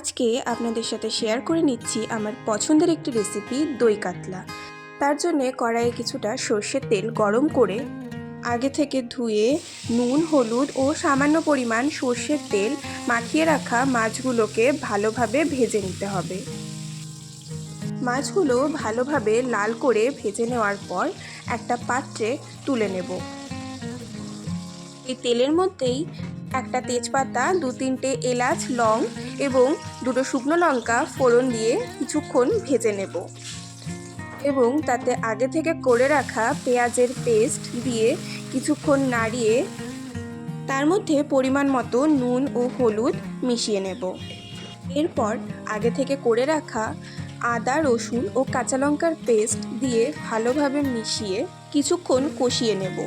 আজকে আপনাদের সাথে শেয়ার করে নিচ্ছি আমার পছন্দের একটি রেসিপি দই কাতলা। তার জন্যে কড়াইয়ে কিছুটা সর্ষের তেল গরম করে আগে থেকে ধুয়ে নুন, হলুদ ও সামান্য পরিমাণ সর্ষের তেল মাখিয়ে রাখা মাছগুলোকে ভালোভাবে ভেজে নিতে হবে। মাছগুলো ভালোভাবে লাল করে ভেজে নেওয়ার পর একটা পাত্রে তুলে নেব। এই তেলের মধ্যেই একটা তেজপাতা, 2-3টে এলাচ, লং এবং 2টো শুকনো লঙ্কা ফোড়ন দিয়ে কিছুক্ষণ ভেজে নেব এবং তাতে আগে থেকে করে রাখা পেঁয়াজের পেস্ট দিয়ে কিছুক্ষণ নাড়িয়ে তার মধ্যে পরিমাণ মতো নুন ও হলুদ মিশিয়ে নেব। এরপর আগে থেকে করে রাখা আদা, রসুন ও কাঁচা লঙ্কার পেস্ট দিয়ে ভালোভাবে মিশিয়ে কিছুক্ষণ কষিয়ে নেব।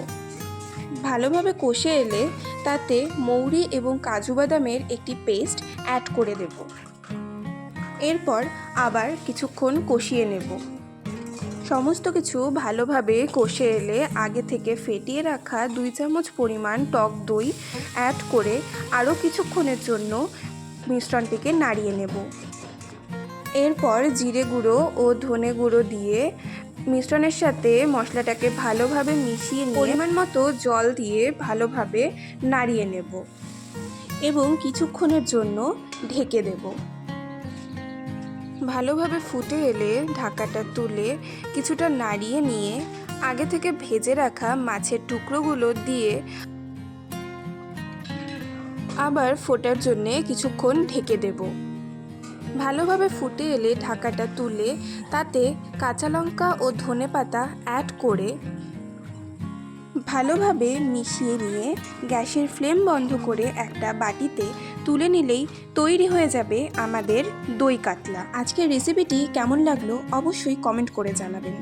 ভালোভাবে কষে এলে তাতে মৌরি এবং কাজু বাদামের একটি পেস্ট অ্যাড করে দেব। এরপর আবার কিছুক্ষণ কষিয়ে নেব। সমস্ত কিছু ভালোভাবে কষে এলে আগে থেকে ফেটিয়ে রাখা 2 চামচ পরিমাণ টক দই অ্যাড করে আরও কিছুক্ষণের জন্য মিশ্রণটিকে নাড়িয়ে নেব। এরপর জিরে গুঁড়ো ও ধনে গুঁড়ো দিয়ে মিশ্রণের সাথে মশলাটাকে ভালোভাবে মিশিয়ে নিয়ে পরিমাণ মতো জল দিয়ে ভালোভাবে নাড়িয়ে নেব এবং কিছুক্ষণের জন্য ঢেকে দেব। ভালোভাবে ফুটে এলে ঢাকাটা তুলে কিছুটা নাড়িয়ে নিয়ে আগে থেকে ভেজে রাখা মাছের টুকরোগুলো দিয়ে আবার ফোটার জন্যে কিছুক্ষণ ঢেকে দেব। ভালোভাবে ফুটে এলে ঢাকাটা তুলে তাতে কাঁচা লঙ্কা ও ধনেপাতা অ্যাড করে ভালোভাবে মিশিয়ে নিয়ে গ্যাসের ফ্লেম বন্ধ করে একটা বাটিতে তুলে নিলেই তৈরি হয়ে যাবে আমাদের দই কাতলা। আজকের রেসিপিটি কেমন লাগলো অবশ্যই কমেন্ট করে জানাবেন।